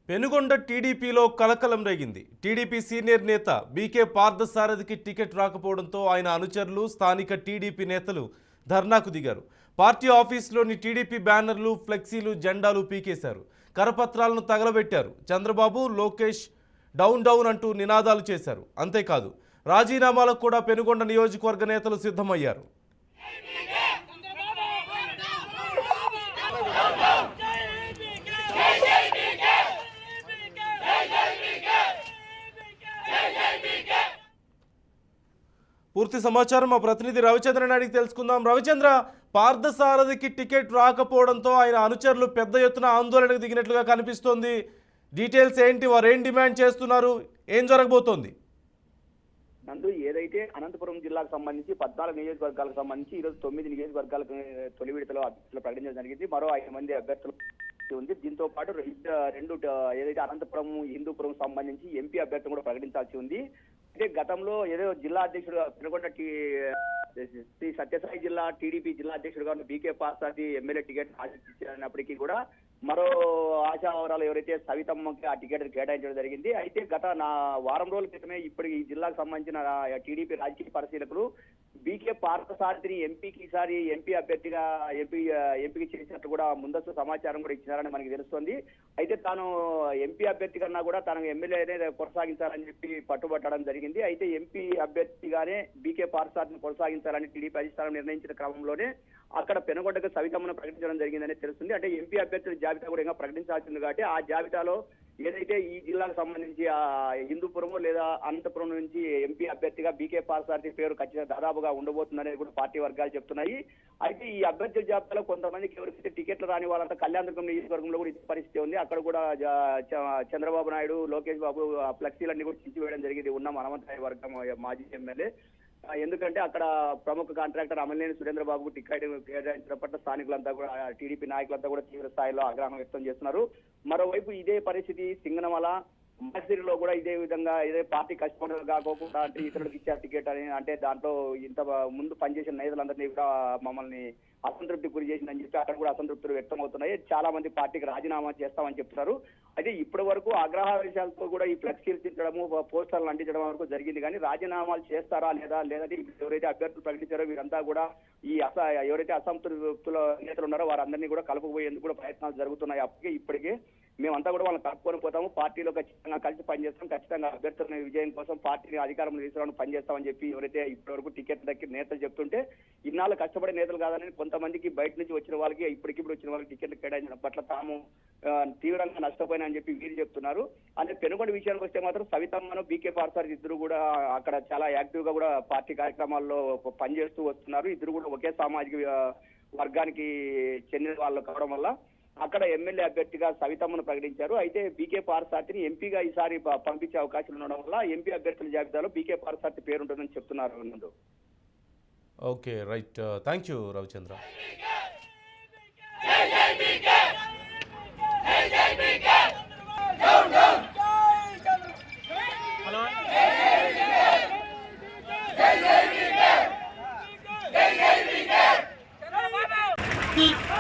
పెనుగొండ టీడీపీలో కలకలం రేగింది. టీడీపీ సీనియర్ నేత బీకే పార్థసారథికి టికెట్ రాకపోవడంతో ఆయన అనుచరులు, స్థానిక టీడీపీ నేతలు ధర్నాకు దిగారు. పార్టీ ఆఫీసులోని టీడీపీ బ్యానర్లు, ఫ్లెక్సీలు, జెండాలు పీకేశారు. కరపత్రాలను తగలబెట్టారు. చంద్రబాబు, లోకేష్ డౌన్ డౌన్ అంటూ నినాదాలు చేశారు. అంతేకాదు రాజీనామాలకు కూడా పెనుగొండ నియోజకవర్గ నేతలు సిద్ధమయ్యారు. పూర్తి సమాచారం మా ప్రతినిధి రవిచంద్రని అడిగి తెలుసుకుందాం. రవిచంద్ర, పార్థసారథికి టికెట్ రాకపోవడంతో ఆయన అనుచరులు పెద్ద ఎత్తున ఆందోళనకు దిగినట్లుగా కనిపిస్తోంది. డీటెయిల్స్ ఏంటి? వారు ఏం డిమాండ్ చేస్తున్నారు? ఏం జరగబోతోంది? నందు, ఏదైతే అనంతపురం జిల్లాకు సంబంధించి 14 నియోజకవర్గాలకు సంబంధించి ఈరోజు 9 నియోజకవర్గాలకు తొలి విడతలో అభ్యర్థులు ప్రకటించడం జరిగింది. మరో 5 మంది అభ్యర్థులు ఉంది. దీంతో పాటు రెండు ఏదైతే అనంతపురం, హిందూపురం సంబంధించి ఎంపీ అభ్యర్థులు కూడా ప్రకటించాల్సి ఉంది. అయితే గతంలో ఏదో జిల్లా అధ్యక్షుడు పెనుగొండ శ్రీ సత్యసాయి జిల్లా టీడీపీ జిల్లా అధ్యక్షుడుగా బీకే పార్థసారథి ఎమ్మెల్యే టికెట్ ఆశించినప్పటికీ కూడా మరో ఆశావరాలు ఎవరైతే సవితమ్మకి ఆ టికెట్ కేటాయించడం జరిగింది. అయితే గత వారం రోజుల క్రితమే ఇప్పుడు ఈ జిల్లాకు సంబంధించిన టీడీపీ రాజకీయ పరిశీలకులు బీకే పార్థసారథిని ఈసారి ఎంపీ అభ్యర్థిగా ఎంపిక చేసినట్టు కూడా ముందస్తు సమాచారం కూడా ఇచ్చినారని మనకి తెలుస్తోంది. అయితే తాను ఎంపీ అభ్యర్థి కన్నా కూడా తనకు ఎమ్మెల్యేనే కొనసాగించాలని చెప్పి పట్టుబట్టడం జరిగింది. అయితే ఎంపీ అభ్యర్థిగానే బీకే పార్థసారథిని కొనసాగించాలని టీడీపీ అధిష్టానం నిర్ణయించిన క్రమంలోనే అక్కడ పెనుగొండకు సవితమ్మను ప్రకటించడం జరిగిందని తెలుస్తుంది. అంటే ఎంపీ అభ్యర్థుల జాబితా కూడా ఇంకా ప్రకటించాల్సింది కాబట్టి ఆ జాబితాలో ఏదైతే ఈ జిల్లాకు సంబంధించి హిందూపురము లేదా అనంతపురం నుంచి ఎంపీ అభ్యర్థిగా బీకే పార్థసారథి పేరు ఖచ్చితంగా దాదాపుగా ఉండబోతుందనేది కూడా పార్టీ వర్గాలు చెప్తున్నాయి. అయితే ఈ అభ్యర్థుల జాబితాలో కొంతమందికి ఎవరికైతే టికెట్లు రాని వాళ్ళంతా కళ్యాణదుర్గం నియోజకవర్గంలో కూడా ఇచ్చే పరిస్థితి ఉంది. అక్కడ కూడా చంద్రబాబు నాయుడు, లోకేష్ బాబు ఫ్లెక్సీలన్నీ కూడా చించివేయడం జరిగింది ఉన్న హనుమంతరాయ వర్గం మాజీ ఎమ్మెల్యే. ఎందుకంటే అక్కడ ప్రముఖ కాంట్రాక్టర్ అమలేని సురేంద్రబాబు టికెట్ కేటాయించిన పట్ల స్థానికులంతా కూడా టీడీపీ నాయకులంతా కూడా తీవ్ర స్థాయిలో ఆగ్రహం వ్యక్తం చేస్తున్నారు. మరోవైపు ఇదే పరిస్థితి సింగనమల, మసిరిలో కూడా ఇదే విధంగా పార్టీ కష్టపడలు కాకోకుండా అంటే ఇతరులకు ఇచ్చే టికెట్ అని అంటే దాంట్లో ఇంత ముందు పనిచేసిన నేతలందరినీ కూడా మమ్మల్ని అసంతృప్తి గురి చేసిందని చెప్పి అక్కడ కూడా అసంతృప్తులు వ్యక్తం అవుతున్నాయి. చాలా మంది పార్టీకి రాజీనామా చేస్తామని చెప్తున్నారు. అయితే ఇప్పటి వరకు ఆగ్రహావేశాలతో కూడా ఈ ఫ్లెక్సీలు తిట్టడము, పోస్టర్లు అంటించడం వరకు జరిగింది. కానీ రాజీనామాలు చేస్తారా లేదంటే ఎవరైతే అభ్యర్థులు ప్రకటించారో వీరంతా కూడా ఈ ఎవరైతే అసంతృప్తుల నేతలు ఉన్నారో వారందరినీ కూడా కలుపుకుపోయేందుకు కూడా ప్రయత్నాలు జరుగుతున్నాయి. ఇప్పటికే మేమంతా కూడా వాళ్ళని కలుపుకొని పోతాము, పార్టీలో ఖచ్చితంగా కలిసి పనిచేస్తాం, ఖచ్చితంగా అభ్యర్థుల విజయం కోసం పార్టీని అధికారంలో తీసుకురావడానికి పనిచేస్తామని చెప్పి ఎవరైతే ఇప్పటి వరకు టికెట్ దక్కి నేతలు చెప్తుంటే ఇన్నాళ్ళు కష్టపడే నేతలు కాదని కొంతమందికి బయట నుంచి వచ్చిన వాళ్ళకి ఇప్పటికిప్పుడు వచ్చిన వాళ్ళకి టికెట్లు కేటాయించడం పట్ల తాము తీవ్రంగా నష్టపోయినా అని చెప్పి వీరు చెప్తున్నారు. అంటే పెనుగొండ విషయానికి వస్తే మాత్రం సవితమ్మను, బీకే పార్థసారథి ఇద్దరు కూడా అక్కడ చాలా యాక్టివ్ గా కూడా పార్టీ కార్యక్రమాల్లో పనిచేస్తూ వస్తున్నారు. ఇద్దరు కూడా ఒకే సామాజిక వర్గానికి చెందిన వాళ్ళు కావడం వల్ల అక్కడ ఎమ్మెల్యే అభ్యర్థిగా సవితమ్మను ప్రకటించారు. అయితే బీకే పార్థసారథిని ఎంపీగా ఈసారి పంపించే అవకాశాలు ఉండడం వల్ల ఎంపీ అభ్యర్థుల జాబితాలో బీకే పార్థసారథి పేరుంటుందని చెప్తున్నారు. ముందు okay, right, thank you Ravichandra. Beep.